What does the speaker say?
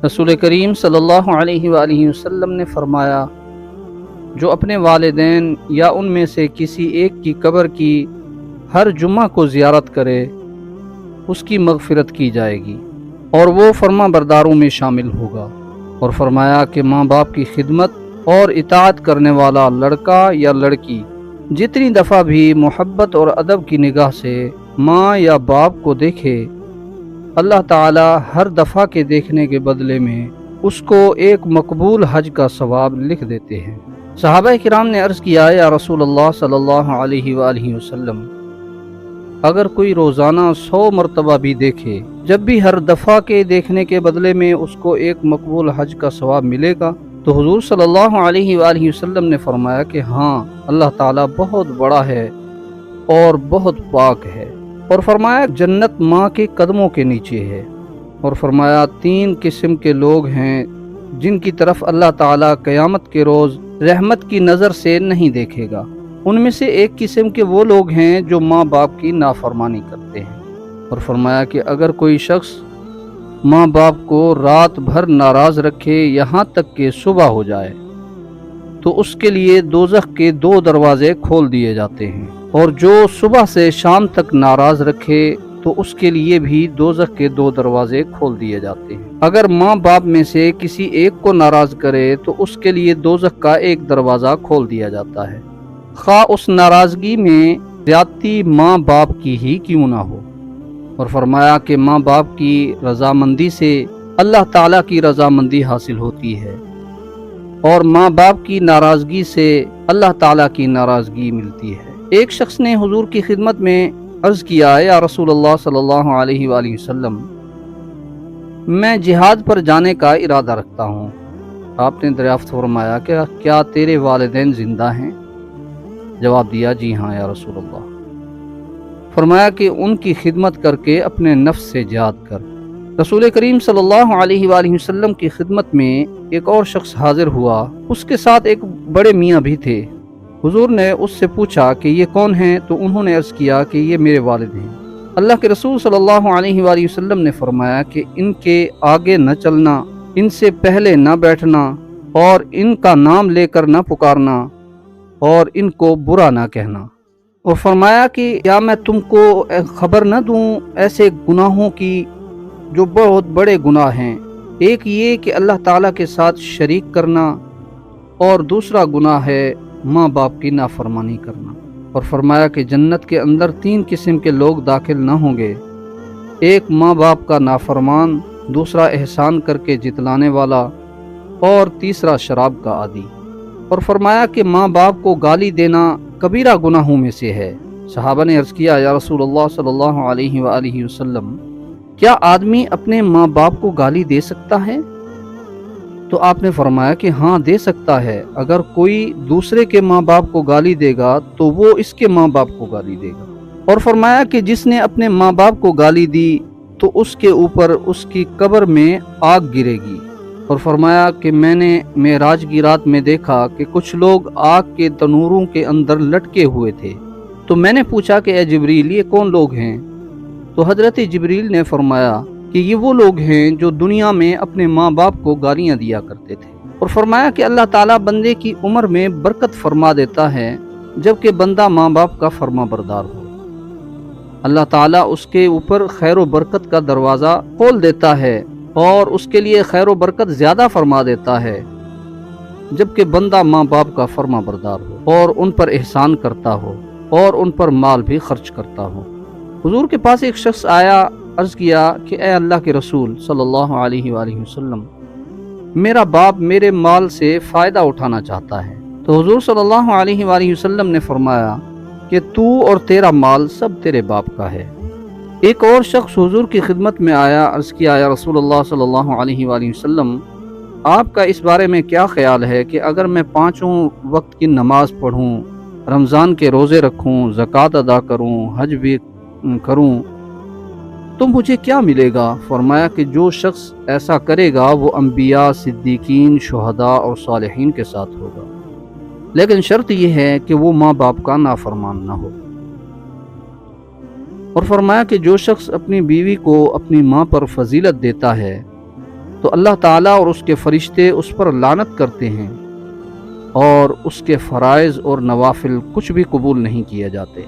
رسول کریم صلی اللہ علیہ وآلہ وسلم نے فرمایا، جو اپنے والدین یا ان میں سے کسی ایک کی قبر کی ہر جمعہ کو زیارت کرے اس کی مغفرت کی جائے گی اور وہ فرما برداروں میں شامل ہوگا۔ اور فرمایا کہ ماں باپ کی خدمت اور اطاعت کرنے والا لڑکا یا لڑکی جتنی دفعہ بھی محبت اور ادب کی نگاہ سے ماں یا باپ کو دیکھے، اللہ تعالی ہر دفعہ کے دیکھنے کے بدلے میں اس کو ایک مقبول حج کا ثواب لکھ دیتے ہیں۔ صحابہ کرام نے عرض کیا، یا رسول اللہ صلی اللہ علیہ وآلہ وسلم، اگر کوئی روزانہ 100 مرتبہ بھی دیکھے، جب بھی ہر دفعہ کے دیکھنے کے بدلے میں اس کو ایک مقبول حج کا ثواب ملے گا؟ تو حضور صلی اللہ علیہ وآلہ وسلم نے فرمایا کہ ہاں، اللہ تعالیٰ بہت بڑا ہے اور بہت پاک ہے۔ اور فرمایا جنت ماں کے قدموں کے نیچے ہے۔ اور فرمایا 3 قسم کے لوگ ہیں جن کی طرف اللہ تعالیٰ قیامت کے روز رحمت کی نظر سے نہیں دیکھے گا۔ ان میں سے ایک قسم کے وہ لوگ ہیں جو ماں باپ کی نافرمانی کرتے ہیں۔ اور فرمایا کہ اگر کوئی شخص ماں باپ کو رات بھر ناراض رکھے یہاں تک کہ صبح ہو جائے تو اس کے لیے دوزخ کے 2 دروازے کھول دیے جاتے ہیں، اور جو صبح سے شام تک ناراض رکھے تو اس کے لیے بھی دوزخ کے 2 دروازے کھول دیے جاتے ہیں۔ اگر ماں باپ میں سے کسی ایک کو ناراض کرے تو اس کے لیے دوزخ کا 1 دروازہ کھول دیا جاتا ہے، خواہ اس ناراضگی میں زیادتی ماں باپ کی ہی کیوں نہ ہو۔ اور فرمایا کہ ماں باپ کی رضامندی سے اللہ تعالیٰ کی رضامندی حاصل ہوتی ہے، اور ماں باپ کی ناراضگی سے اللہ تعالیٰ کی ناراضگی ملتی ہے۔ ایک شخص نے حضور کی خدمت میں عرض کیا، یا رسول اللہ صلی اللہ علیہ وآلہ وسلم، میں جہاد پر جانے کا ارادہ رکھتا ہوں۔ آپ نے دریافت فرمایا کہ کیا تیرے والدین زندہ ہیں؟ جواب دیا، جی ہاں یا رسول اللہ۔ فرمایا کہ ان کی خدمت کر کے اپنے نفس سے جہاد کر۔ رسول کریم صلی اللہ علیہ وآلہ وسلم کی خدمت میں ایک اور شخص حاضر ہوا، اس کے ساتھ ایک بڑے میاں بھی تھے۔ حضور نے اس سے پوچھا کہ یہ کون ہیں؟ تو انہوں نے عرض کیا کہ یہ میرے والد ہیں۔ اللہ کے رسول صلی اللہ علیہ وآلہ وسلم نے فرمایا کہ ان کے آگے نہ چلنا، ان سے پہلے نہ بیٹھنا، اور ان کا نام لے کر نہ پکارنا، اور ان کو برا نہ کہنا۔ اور فرمایا کہ کیا میں تم کو خبر نہ دوں ایسے گناہوں کی جو بہت بڑے گناہ ہیں؟ ایک یہ کہ اللہ تعالیٰ کے ساتھ شریک کرنا، اور دوسرا گناہ ہے ماں باپ کی نافرمانی کرنا۔ اور فرمایا کہ جنت کے اندر 3 قسم کے لوگ داخل نہ ہوں گے، ایک ماں باپ کا نافرمان، دوسرا احسان کر کے جتلانے والا، اور تیسرا شراب کا عادی۔ اور فرمایا کہ ماں باپ کو گالی دینا کبیرہ گناہوں میں سے ہے۔ صحابہ نے عرض کیا، یا رسول اللہ صلی اللہ علیہ وآلہ وسلم، کیا آدمی اپنے ماں باپ کو گالی دے سکتا ہے؟ تو آپ نے فرمایا کہ ہاں دے سکتا ہے۔ اگر کوئی دوسرے کے ماں باپ کو گالی دے گا تو وہ اس کے ماں باپ کو گالی دے گا۔ اور فرمایا کہ جس نے اپنے ماں باپ کو گالی دی تو اس کے اوپر اس کی قبر میں آگ گرے گی۔ اور فرمایا کہ میں نے معراج کی رات میں دیکھا کہ کچھ لوگ آگ کے تنوروں کے اندر لٹکے ہوئے تھے، تو میں نے پوچھا کہ اے جبریل، یہ کون لوگ ہیں؟ تو حضرت جبریل نے فرمایا کہ یہ وہ لوگ ہیں جو دنیا میں اپنے ماں باپ کو گالیاں دیا کرتے تھے۔ اور فرمایا کہ اللہ تعالیٰ بندے کی عمر میں برکت فرما دیتا ہے جبکہ بندہ ماں باپ کا فرما بردار ہو۔ اللہ تعالیٰ اس کے اوپر خیر و برکت کا دروازہ کھول دیتا ہے اور اس کے لیے خیر و برکت زیادہ فرما دیتا ہے جبکہ بندہ ماں باپ کا فرما بردار ہو اور ان پر احسان کرتا ہو اور ان پر مال بھی خرچ کرتا ہو۔ حضور کے پاس ایک شخص آیا، عرض کیا کہ اے اللہ کے رسول صلی اللہ علیہ وآلہ وسلم، میرا باپ میرے مال سے فائدہ اٹھانا چاہتا ہے۔ تو حضور صلی اللہ علیہ وآلہ وسلم نے فرمایا کہ تو اور تیرا مال سب تیرے باپ کا ہے۔ ایک اور شخص حضور کی خدمت میں آیا، عرض کیا، یا رسول اللہ صلی اللہ علیہ وآلہ وسلم، آپ کا اس بارے میں کیا خیال ہے کہ اگر میں 5 وقت کی نماز پڑھوں، رمضان کے روزے رکھوں، زکوٰۃ ادا کروں، حج بھی کروں تو مجھے کیا ملے گا؟ فرمایا کہ جو شخص ایسا کرے گا وہ انبیاء، صدیقین، شہداء اور صالحین کے ساتھ ہوگا، لیکن شرط یہ ہے کہ وہ ماں باپ کا نافرمان نہ ہو۔ اور فرمایا کہ جو شخص اپنی بیوی کو اپنی ماں پر فضیلت دیتا ہے تو اللہ تعالیٰ اور اس کے فرشتے اس پر لعنت کرتے ہیں اور اس کے فرائض اور نوافل کچھ بھی قبول نہیں کیے جاتے۔